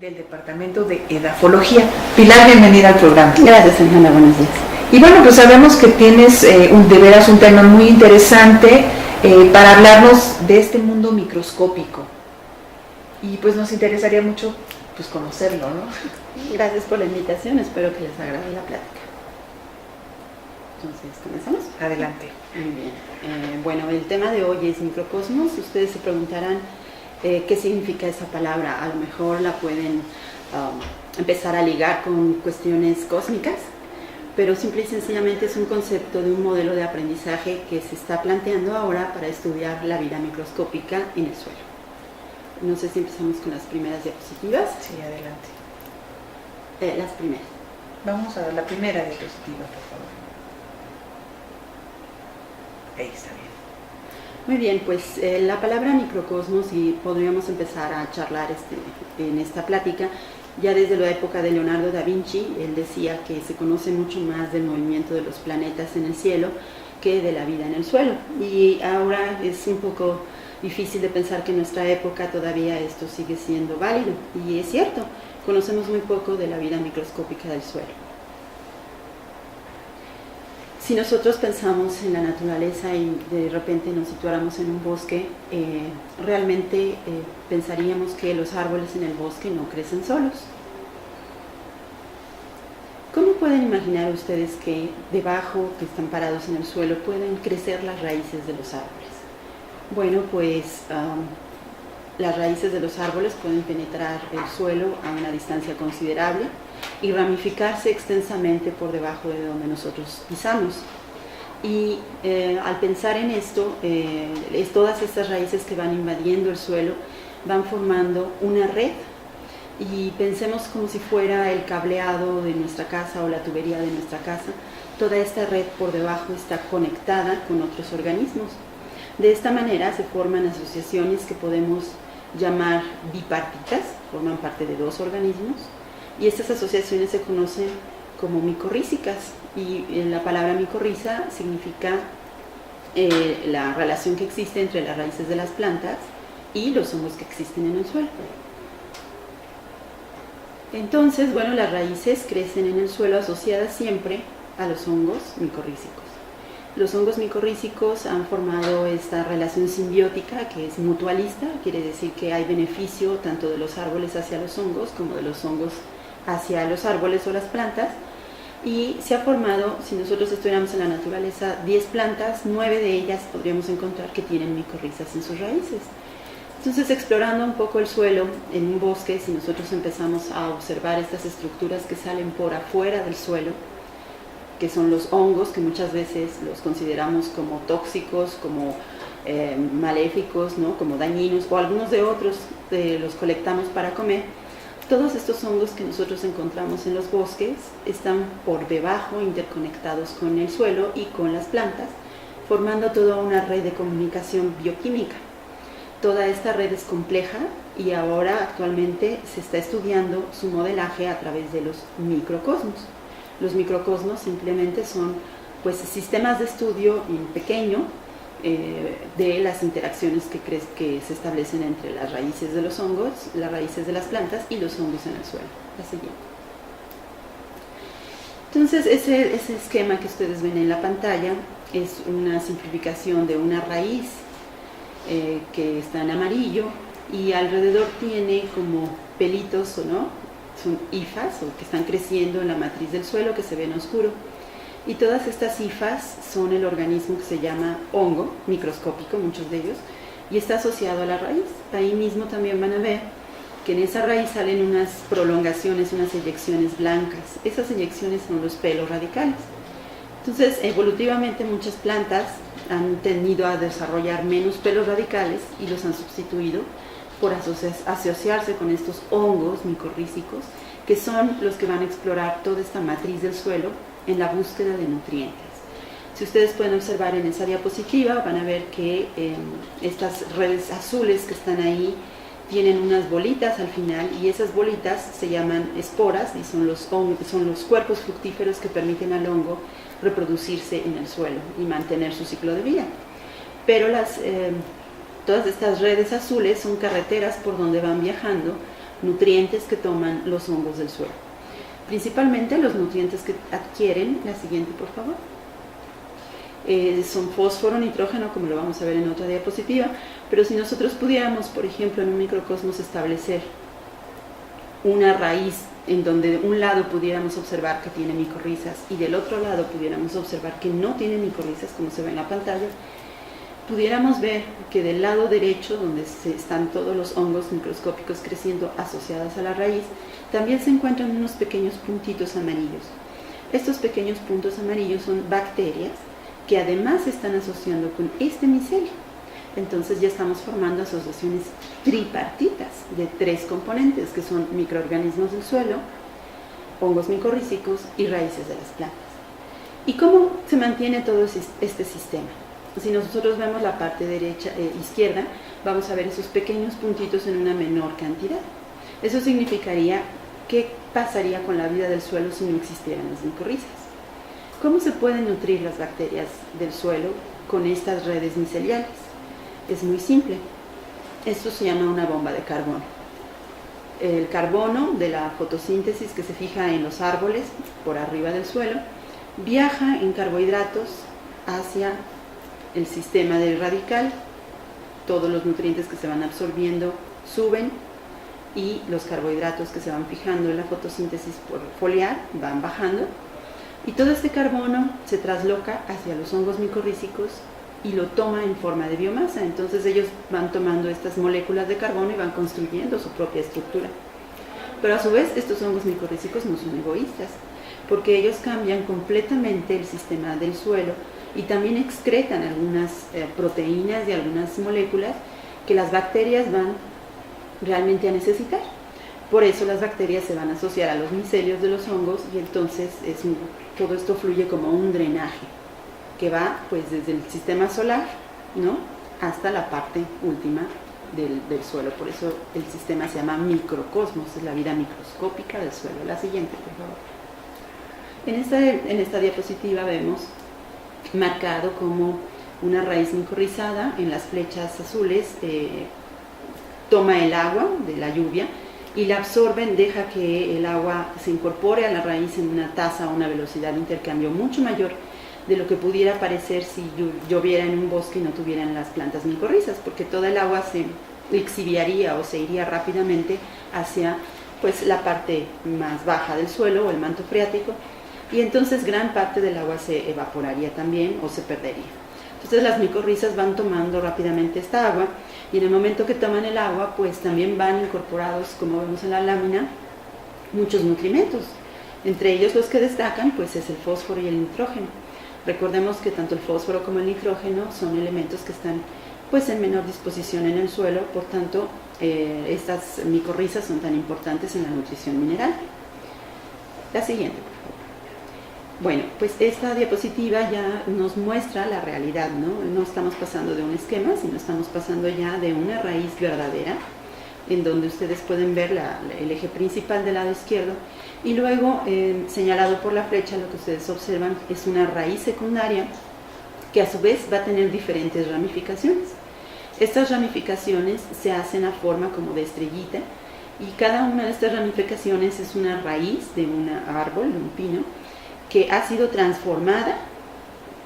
del Departamento de Edafología. Pilar, bienvenida al programa. Gracias, Ana, buenos días. Y bueno, pues sabemos que tienes de veras un tema muy interesante para hablarnos de este mundo microscópico. Y pues nos interesaría mucho pues conocerlo, ¿no? Gracias por la invitación, espero que les agrade la plática. Entonces, ¿comenzamos? Adelante. Muy bien. Bueno, el tema de hoy es microcosmos. Ustedes se preguntarán qué significa esa palabra. A lo mejor la pueden empezar a ligar con cuestiones cósmicas, pero simple y sencillamente es un concepto de un modelo de aprendizaje que se está planteando ahora para estudiar la vida microscópica en el suelo. No sé si empezamos con las primeras diapositivas. Sí, adelante. Las primeras. Vamos a ver la primera diapositiva, por favor. Ahí está bien. Muy bien, pues la palabra microcosmos, y podríamos empezar a charlar en esta plática, ya desde la época de Leonardo da Vinci. Él decía que se conoce mucho más del movimiento de los planetas en el cielo que de la vida en el suelo. Y ahora es un poco difícil de pensar que en nuestra época todavía esto sigue siendo válido. Y es cierto, conocemos muy poco de la vida microscópica del suelo. Si nosotros pensamos en la naturaleza y de repente nos situáramos en un bosque, realmente pensaríamos que los árboles en el bosque no crecen solos. ¿Cómo pueden imaginar ustedes que debajo, que están parados en el suelo, pueden crecer las raíces de los árboles? Bueno, pues las raíces de los árboles pueden penetrar el suelo a una distancia considerable y ramificarse extensamente por debajo de donde nosotros pisamos. Y al pensar en esto, todas estas raíces que van invadiendo el suelo van formando una red, y pensemos como si fuera el cableado de nuestra casa o la tubería de nuestra casa. Toda esta red por debajo está conectada con otros organismos. De esta manera se forman asociaciones que podemos llamar bipartitas, forman parte de dos organismos, y estas asociaciones se conocen como micorrízicas, y la palabra micorriza significa la relación que existe entre las raíces de las plantas y los hongos que existen en el suelo. Entonces, bueno, las raíces crecen en el suelo asociadas siempre a los hongos micorrízicos. Los hongos micorrízicos han formado esta relación simbiótica que es mutualista, quiere decir que hay beneficio tanto de los árboles hacia los hongos como de los hongos hacia los árboles o las plantas, y se ha formado, si nosotros estudiamos en la naturaleza 10 plantas, 9 de ellas podríamos encontrar que tienen micorrizas en sus raíces. Entonces, explorando un poco el suelo en un bosque, si nosotros empezamos a observar estas estructuras que salen por afuera del suelo, que son los hongos, que muchas veces los consideramos como tóxicos, como maléficos, ¿no? Como dañinos, o algunos de otros los colectamos para comer. Todos estos hongos que nosotros encontramos en los bosques están por debajo, interconectados con el suelo y con las plantas, formando toda una red de comunicación bioquímica. Toda esta red es compleja y ahora actualmente se está estudiando su modelaje a través de los microcosmos. Los microcosmos simplemente son pues sistemas de estudio en pequeño de las interacciones que se establecen entre las raíces de los hongos, las raíces de las plantas y los hongos en el suelo. La siguiente. Entonces, ese esquema que ustedes ven en la pantalla es una simplificación de una raíz que está en amarillo, y alrededor tiene como pelitos, ¿no? Son hifas o que están creciendo en la matriz del suelo, que se ven oscuro. Y todas estas hifas son el organismo que se llama hongo microscópico, muchos de ellos, y está asociado a la raíz. Ahí mismo también van a ver que en esa raíz salen unas prolongaciones, unas eyecciones blancas. Esas eyecciones son los pelos radicales. Entonces, evolutivamente muchas plantas han tendido a desarrollar menos pelos radicales y los han sustituido por asociarse con estos hongos micorrízicos, que son los que van a explorar toda esta matriz del suelo en la búsqueda de nutrientes. Si ustedes pueden observar en esa diapositiva, van a ver que estas redes azules que están ahí tienen unas bolitas al final, y esas bolitas se llaman esporas y son los cuerpos fructíferos que permiten al hongo reproducirse en el suelo y mantener su ciclo de vida. Pero todas estas redes azules son carreteras por donde van viajando nutrientes que toman los hongos del suelo. Principalmente los nutrientes que adquieren, la siguiente por favor, son fósforo, nitrógeno, como lo vamos a ver en otra diapositiva, pero si nosotros pudiéramos, por ejemplo, en un microcosmos establecer una raíz en donde de un lado pudiéramos observar que tiene micorrizas y del otro lado pudiéramos observar que no tiene micorrizas, como se ve en la pantalla, pudiéramos ver que del lado derecho, donde están todos los hongos microscópicos creciendo asociados a la raíz, también se encuentran unos pequeños puntitos amarillos. Estos pequeños puntos amarillos son bacterias que además se están asociando con este micelio. Entonces ya estamos formando asociaciones tripartitas de 3 componentes, que son microorganismos del suelo, hongos micorrízicos y raíces de las plantas. ¿Y cómo se mantiene todo este sistema? Si nosotros vemos la parte izquierda, vamos a ver esos pequeños puntitos en una menor cantidad. Eso significaría qué pasaría con la vida del suelo si no existieran las micorrizas. ¿Cómo se pueden nutrir las bacterias del suelo con estas redes miceliales? Es muy simple. Esto se llama una bomba de carbono. El carbono de la fotosíntesis que se fija en los árboles por arriba del suelo viaja en carbohidratos hacia el sistema del radical. Todos los nutrientes que se van absorbiendo suben y los carbohidratos que se van fijando en la fotosíntesis por foliar van bajando. Y todo este carbono se trasloca hacia los hongos micorrízicos y lo toma en forma de biomasa. Entonces ellos van tomando estas moléculas de carbono y van construyendo su propia estructura. Pero a su vez estos hongos micorrízicos no son egoístas, porque ellos cambian completamente el sistema del suelo y también excretan algunas proteínas y algunas moléculas que las bacterias van realmente a necesitar. Por eso las bacterias se van a asociar a los micelios de los hongos y entonces todo esto fluye como un drenaje que va pues desde el sistema solar, ¿no?, hasta la parte última del suelo. Por eso el sistema se llama microcosmos, es la vida microscópica del suelo. La siguiente, por favor. En esta diapositiva vemos marcado como una raíz micorrizada en las flechas azules toma el agua de la lluvia y la absorben, deja que el agua se incorpore a la raíz en una tasa o una velocidad de intercambio mucho mayor de lo que pudiera parecer si lloviera en un bosque y no tuvieran las plantas micorrizas, porque toda el agua se lixiviaría o se iría rápidamente hacia pues la parte más baja del suelo o el manto freático, y entonces gran parte del agua se evaporaría también o se perdería. Entonces las micorrizas van tomando rápidamente esta agua y en el momento que toman el agua pues también van incorporados, como vemos en la lámina, muchos nutrimentos. Entre ellos los que destacan pues es el fósforo y el nitrógeno. Recordemos que tanto el fósforo como el nitrógeno son elementos que están pues en menor disposición en el suelo, por tanto estas micorrizas son tan importantes en la nutrición mineral. La siguiente, por favor. Bueno, pues esta diapositiva ya nos muestra la realidad, ¿no? No estamos pasando de un esquema, sino estamos pasando ya de una raíz verdadera, en donde ustedes pueden ver el eje principal del lado izquierdo, y luego señalado por la flecha lo que ustedes observan es una raíz secundaria que a su vez va a tener diferentes ramificaciones. Estas ramificaciones se hacen a forma como de estrellita y cada una de estas ramificaciones es una raíz de un árbol, de un pino, que ha sido transformada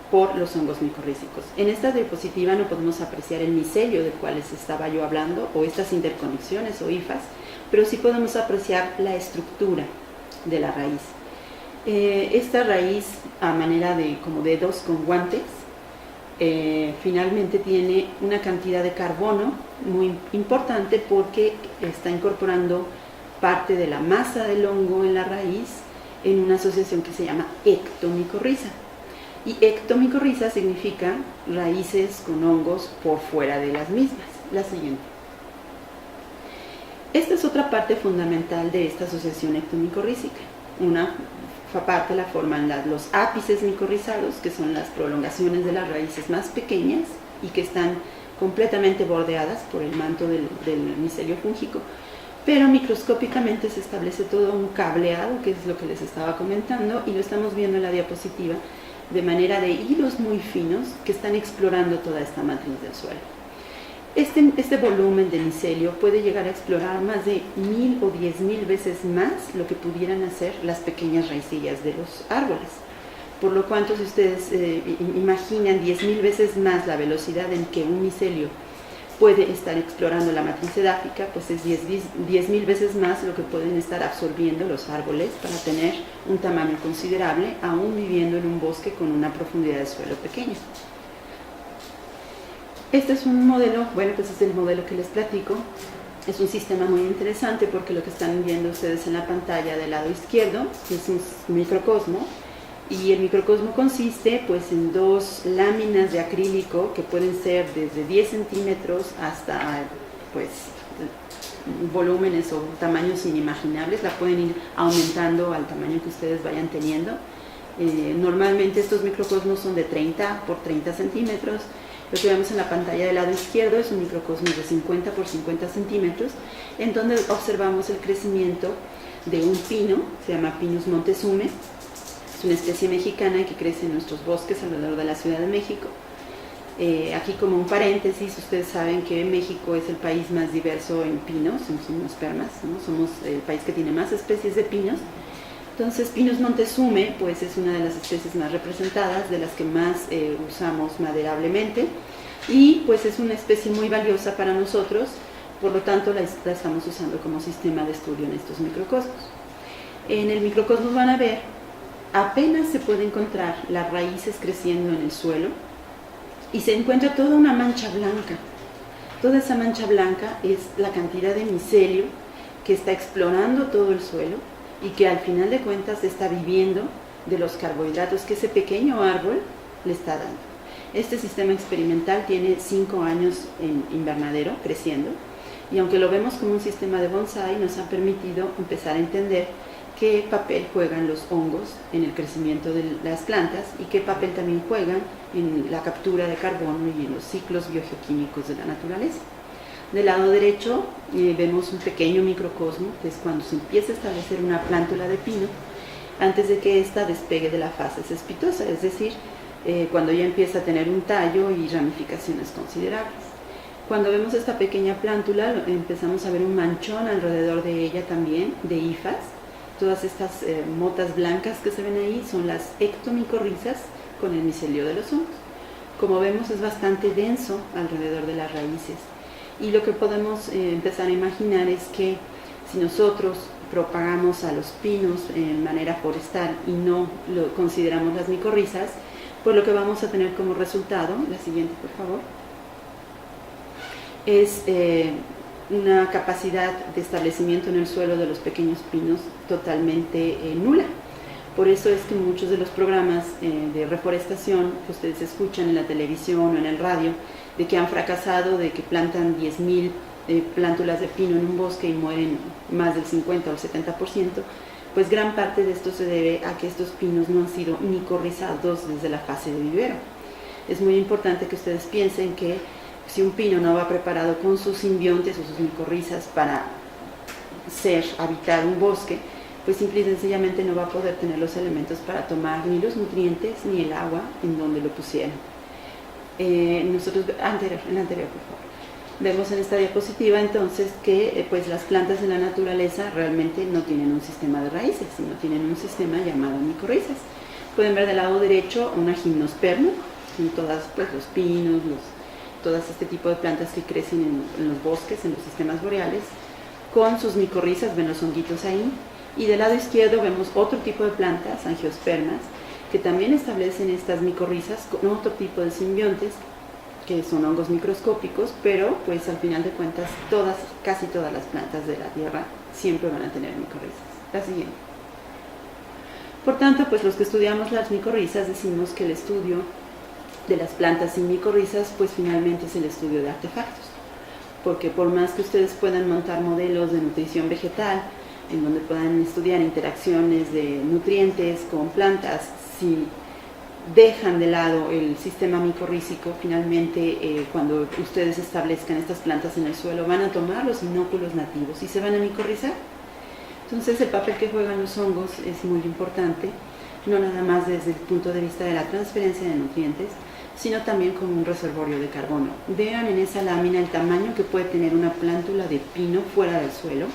por los hongos micorrízicos. En esta diapositiva no podemos apreciar el micelio del cual les estaba yo hablando, o estas interconexiones o hifas, pero sí podemos apreciar la estructura de la raíz. Esta raíz, a manera de como dedos con guantes, finalmente tiene una cantidad de carbono muy importante porque está incorporando parte de la masa del hongo en la raíz en una asociación que se llama ectomicorriza. Y ectomicorriza significa raíces con hongos por fuera de las mismas. La siguiente. Esta es otra parte fundamental de esta asociación ectomicorrízica. Una parte la forman los ápices micorrizados, que son las prolongaciones de las raíces más pequeñas y que están completamente bordeadas por el manto del micelio fúngico. Pero microscópicamente se establece todo un cableado, que es lo que les estaba comentando, y lo estamos viendo en la diapositiva, de manera de hilos muy finos que están explorando toda esta matriz del suelo. Este volumen de micelio puede llegar a explorar más de 1000 o 10.000 veces más lo que pudieran hacer las pequeñas raicillas de los árboles. Por lo cuanto, si ustedes imaginan 10.000 veces más la velocidad en que un micelio puede estar explorando la matriz edáfica, pues es 10.000 veces más lo que pueden estar absorbiendo los árboles para tener un tamaño considerable, aún viviendo en un bosque con una profundidad de suelo pequeña. Este es un modelo, bueno, pues es el modelo que les platico. Es un sistema muy interesante porque lo que están viendo ustedes en la pantalla del lado izquierdo es un microcosmo, y el microcosmo consiste pues en dos láminas de acrílico que pueden ser desde 10 centímetros hasta pues volúmenes o tamaños inimaginables. La pueden ir aumentando al tamaño que ustedes vayan teniendo. Normalmente estos microcosmos son de 30 por 30 centímetros. Lo que vemos en la pantalla del lado izquierdo es un microcosmos de 50 por 50 centímetros, en donde observamos el crecimiento de un pino, se llama Pinus montesume. Es una especie mexicana que crece en nuestros bosques alrededor de la Ciudad de México. Aquí, como un paréntesis, ustedes saben que México es el país más diverso en pinos, en gimnospermas, ¿no? Somos el país que tiene más especies de pinos. Entonces, Pinus montesume pues, es una de las especies más representadas, de las que más usamos maderablemente, y pues es una especie muy valiosa para nosotros, por lo tanto la estamos usando como sistema de estudio en estos microcosmos. En el microcosmos van a ver, apenas se puede encontrar las raíces creciendo en el suelo, y se encuentra toda una mancha blanca. Toda esa mancha blanca es la cantidad de micelio que está explorando todo el suelo, y que al final de cuentas está viviendo de los carbohidratos que ese pequeño árbol le está dando. Este sistema experimental tiene 5 años en invernadero creciendo, y aunque lo vemos como un sistema de bonsái, nos ha permitido empezar a entender qué papel juegan los hongos en el crecimiento de las plantas y qué papel también juegan en la captura de carbono y en los ciclos biogeoquímicos de la naturaleza. Del lado derecho vemos un pequeño microcosmo, que es cuando se empieza a establecer una plántula de pino antes de que ésta despegue de la fase cespitosa, es decir, cuando ya empieza a tener un tallo y ramificaciones considerables. Cuando vemos esta pequeña plántula empezamos a ver un manchón alrededor de ella también, de hifas. Todas estas motas blancas que se ven ahí son las ectomicorrizas con el micelio de los hongos. Como vemos, es bastante denso alrededor de las raíces. Y lo que podemos empezar a imaginar es que si nosotros propagamos a los pinos en manera forestal y no lo consideramos las micorrizas, pues lo que vamos a tener como resultado, la siguiente por favor, es una capacidad de establecimiento en el suelo de los pequeños pinos totalmente nula. Por eso es que muchos de los programas de reforestación que ustedes escuchan en la televisión o en el radio, de que han fracasado, de que plantan 10.000 plántulas de pino en un bosque y mueren más del 50 o el 70%, pues gran parte de esto se debe a que estos pinos no han sido micorrizados desde la fase de vivero. Es muy importante que ustedes piensen que si un pino no va preparado con sus simbiontes o sus micorrizas para habitar un bosque, pues simple y sencillamente no va a poder tener los elementos para tomar ni los nutrientes ni el agua en donde lo pusieron. Nosotros, en la anterior por favor, vemos en esta diapositiva entonces que pues las plantas de la naturaleza realmente no tienen un sistema de raíces, sino tienen un sistema llamado micorrizas. Pueden ver del lado derecho una gimnosperma, en todas pues los pinos, todas este tipo de plantas que crecen en los bosques, en los sistemas boreales, con sus micorrizas, ven los honguitos ahí. Y del lado izquierdo vemos otro tipo de plantas, angiospermas, que también establecen estas micorrizas con otro tipo de simbiontes, que son hongos microscópicos, pero pues al final de cuentas casi todas las plantas de la tierra siempre van a tener micorrizas. La siguiente. Por tanto, pues los que estudiamos las micorrizas decimos que el estudio de las plantas sin micorrizas pues finalmente es el estudio de artefactos, porque por más que ustedes puedan montar modelos de nutrición vegetal en donde puedan estudiar interacciones de nutrientes con plantas, si dejan de lado el sistema micorrícico, finalmente cuando ustedes establezcan estas plantas en el suelo van a tomar los inóculos nativos y se van a micorrizar. Entonces el papel que juegan los hongos es muy importante no nada más desde el punto de vista de la transferencia de nutrientes, sino también como un reservorio de carbono. Vean en esa lámina el tamaño que puede tener una plántula de pino fuera del suelo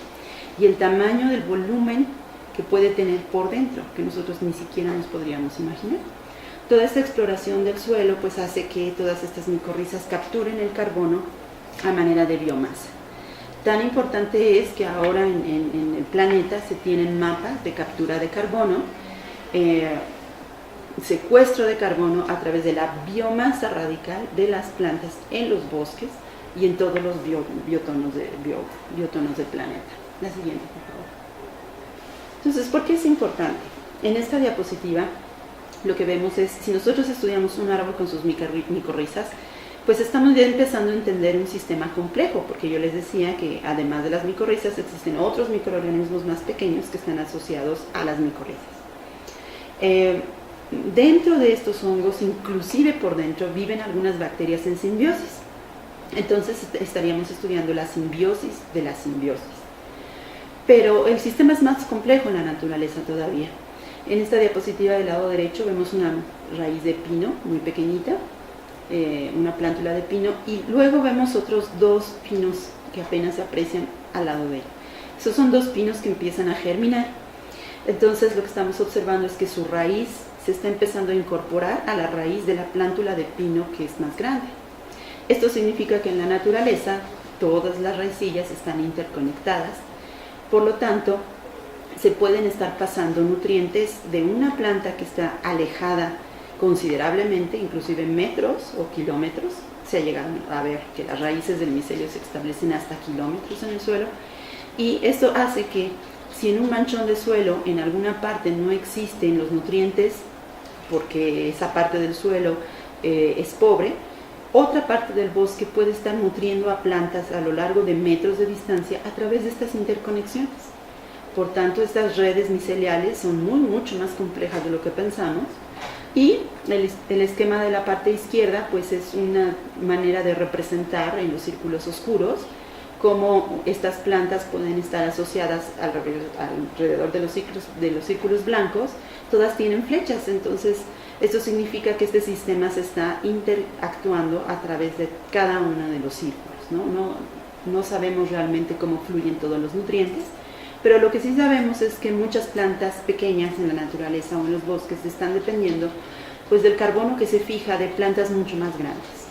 y el tamaño del volumen que puede tener por dentro, que nosotros ni siquiera nos podríamos imaginar. Toda esta exploración del suelo pues hace que todas estas micorrizas capturen el carbono a manera de biomasa. Tan importante es que ahora en el planeta se tienen mapas de captura de carbono, secuestro de carbono a través de la biomasa radical de las plantas en los bosques y en todos los biotonos del planeta. La siguiente, por favor. Entonces, ¿por qué es importante? En esta diapositiva lo que vemos es, si nosotros estudiamos un árbol con sus micorrizas, pues estamos ya empezando a entender un sistema complejo, porque yo les decía que además de las micorrizas existen otros microorganismos más pequeños que están asociados a las micorrizas. Dentro de estos hongos, inclusive por dentro, viven algunas bacterias en simbiosis. Entonces estaríamos estudiando la simbiosis de la simbiosis. Pero el sistema es más complejo en la naturaleza todavía. En esta diapositiva del lado derecho vemos una raíz de pino muy pequeñita, una plántula de pino, y luego vemos otros dos pinos que apenas se aprecian al lado de él. Esos son dos pinos que empiezan a germinar. Entonces lo que estamos observando es que su raíz se está empezando a incorporar a la raíz de la plántula de pino que es más grande. Esto significa que en la naturaleza todas las raicillas están interconectadas, por lo tanto se pueden estar pasando nutrientes de una planta que está alejada considerablemente, inclusive metros o kilómetros. Se ha llegado a ver que las raíces del micelio se establecen hasta kilómetros en el suelo, y esto hace que si en un manchón de suelo en alguna parte no existen los nutrientes porque esa parte del suelo es pobre, otra parte del bosque puede estar nutriendo a plantas a lo largo de metros de distancia a través de estas interconexiones. Por tanto, estas redes miceliales son mucho más complejas de lo que pensamos, y el esquema de la parte izquierda pues es una manera de representar en los círculos oscuros cómo estas plantas pueden estar asociadas alrededor de los círculos blancos. Todas tienen flechas, entonces esto significa que este sistema se está interactuando a través de cada uno de los círculos, No sabemos realmente cómo fluyen todos los nutrientes, pero lo que sí sabemos es que muchas plantas pequeñas en la naturaleza o en los bosques están dependiendo pues del carbono que se fija de plantas mucho más grandes.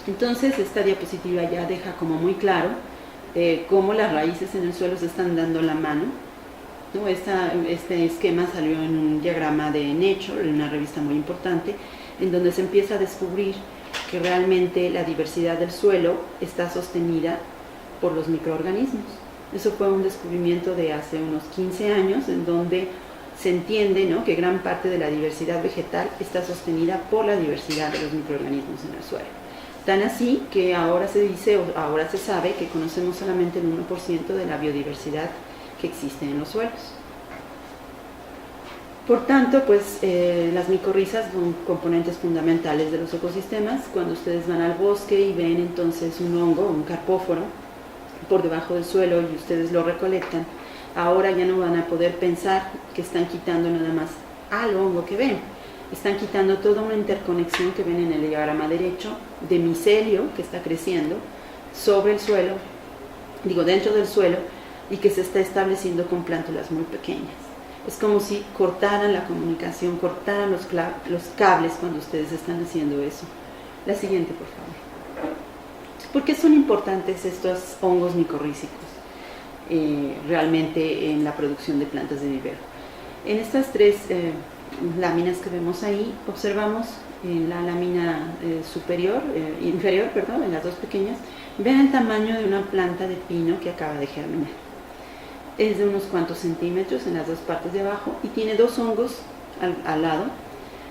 Entonces esta diapositiva ya deja como muy claro cómo las raíces en el suelo se están dando la mano, ¿no? Este esquema salió en un diagrama de Nature, en una revista muy importante, en donde se empieza a descubrir que realmente la diversidad del suelo está sostenida por los microorganismos. Eso fue un descubrimiento de hace unos 15 años, en donde se entiende, ¿no?, que gran parte de la diversidad vegetal está sostenida por la diversidad de los microorganismos en el suelo. Tan así que ahora se dice, o ahora se sabe, que conocemos solamente el 1% de la biodiversidad que existe en los suelos. Por tanto, pues las micorrizas son componentes fundamentales de los ecosistemas. Cuando ustedes van al bosque y ven entonces un hongo, un carpóforo, por debajo del suelo y ustedes lo recolectan, ahora ya no van a poder pensar que están quitando nada más al hongo que ven. Están quitando toda una interconexión que ven en el diagrama derecho de micelio que está creciendo sobre el suelo, dentro del suelo, y que se está estableciendo con plántulas muy pequeñas. Es como si cortaran la comunicación, cortaran los cables cuando ustedes están haciendo eso. La siguiente, por favor. ¿Por qué son importantes estos hongos micorrízicos realmente en la producción de plantas de vivero? En estas tres láminas que vemos ahí, observamos en la lámina inferior, en las dos pequeñas, vean el tamaño de una planta de pino que acaba de germinar. Es de unos cuantos centímetros en las dos partes de abajo y tiene dos hongos al lado,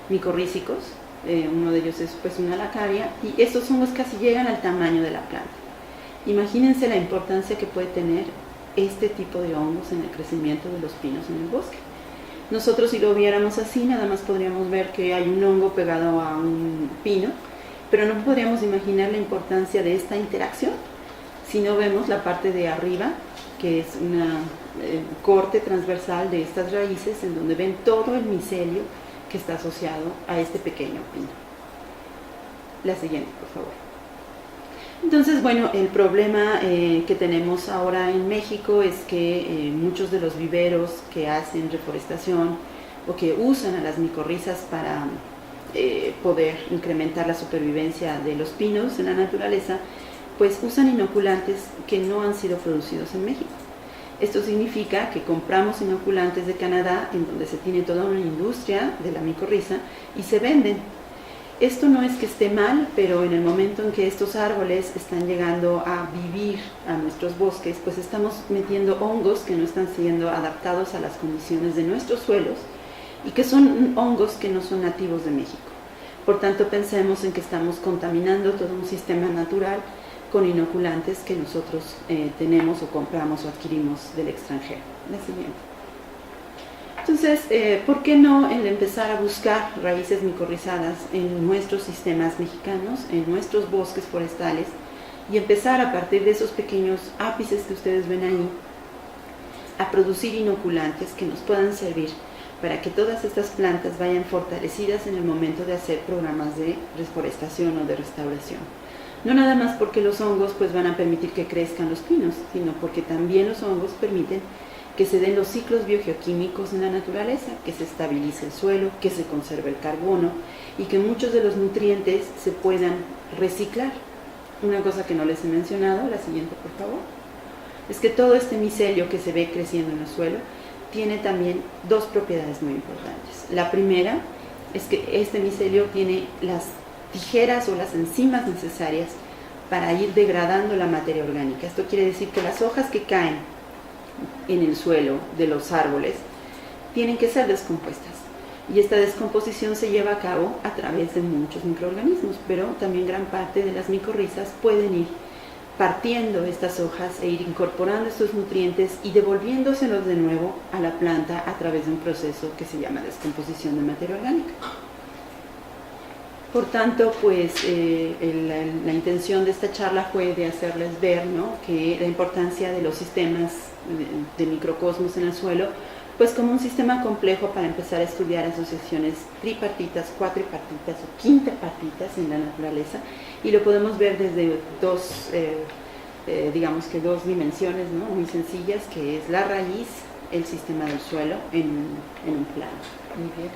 micorrízicos. Uno de ellos es pues una lacaria, y estos hongos casi llegan al tamaño de la planta. Imagínense la importancia que puede tener este tipo de hongos en el crecimiento de los pinos en el bosque. Nosotros, si lo viéramos así, nada más podríamos ver que hay un hongo pegado a un pino, pero no podríamos imaginar la importancia de esta interacción si no vemos la parte de arriba, que es una corte transversal de estas raíces en donde ven todo el micelio que está asociado a este pequeño pino. La siguiente, por favor. Entonces, bueno, el problema que tenemos ahora en México es que muchos de los viveros que hacen reforestación o que usan a las micorrizas para poder incrementar la supervivencia de los pinos en la naturaleza, pues usan inoculantes que no han sido producidos en México. Esto significa que compramos inoculantes de Canadá, en donde se tiene toda una industria de la micorriza, y se venden. Esto no es que esté mal, pero en el momento en que estos árboles están llegando a vivir a nuestros bosques, pues estamos metiendo hongos que no están siendo adaptados a las condiciones de nuestros suelos y que son hongos que no son nativos de México. Por tanto, pensemos en que estamos contaminando todo un sistema natural con inoculantes que nosotros tenemos o compramos o adquirimos del extranjero. La siguiente. Entonces, ¿por qué no el empezar a buscar raíces micorrizadas en nuestros sistemas mexicanos, en nuestros bosques forestales, y empezar a partir de esos pequeños ápices que ustedes ven ahí, a producir inoculantes que nos puedan servir para que todas estas plantas vayan fortalecidas en el momento de hacer programas de reforestación o de restauración? No nada más porque los hongos pues van a permitir que crezcan los pinos, sino porque también los hongos permiten que se den los ciclos biogeoquímicos en la naturaleza, que se estabilice el suelo, que se conserve el carbono y que muchos de los nutrientes se puedan reciclar. Una cosa que no les he mencionado, la siguiente por favor, es que todo este micelio que se ve creciendo en el suelo tiene también dos propiedades muy importantes. La primera es que este micelio tiene las tijeras o las enzimas necesarias para ir degradando la materia orgánica. Esto quiere decir que las hojas que caen en el suelo de los árboles tienen que ser descompuestas, y esta descomposición se lleva a cabo a través de muchos microorganismos, pero también gran parte de las micorrizas pueden ir partiendo estas hojas e ir incorporando estos nutrientes y devolviéndoselos de nuevo a la planta a través de un proceso que se llama descomposición de materia orgánica. Por tanto, pues la intención de esta charla fue de hacerles ver, ¿no?, que la importancia de los sistemas de microcosmos en el suelo, pues como un sistema complejo para empezar a estudiar asociaciones tripartitas, cuatripartitas o quintepartitas en la naturaleza, y lo podemos ver desde dos, digamos que dos dimensiones, ¿no?, muy sencillas, que es la raíz, el sistema del suelo en un plano. Muy bien.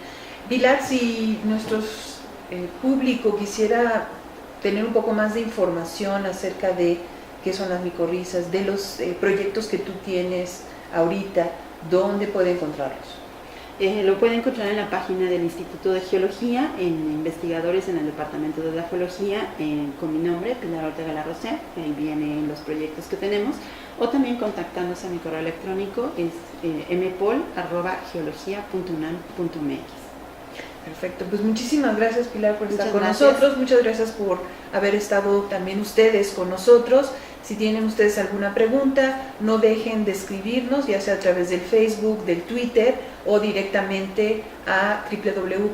Pilar, si nuestros público quisiera tener un poco más de información acerca de qué son las micorrizas, de los proyectos que tú tienes ahorita, ¿dónde puede encontrarlos? Lo puede encontrar en la página del Instituto de Geología, en investigadores en el Departamento de Geología, con mi nombre, Pilar Ortega Larrosea, ahí vienen los proyectos que tenemos, o también contactándose a mi correo electrónico, es mpol@geologia.unam.mx. Perfecto, pues muchísimas gracias, Pilar, por estar con gracias. nosotros. Muchas gracias por haber estado también ustedes con nosotros. Si tienen ustedes alguna pregunta, no dejen de escribirnos, ya sea a través del Facebook, del Twitter o directamente a www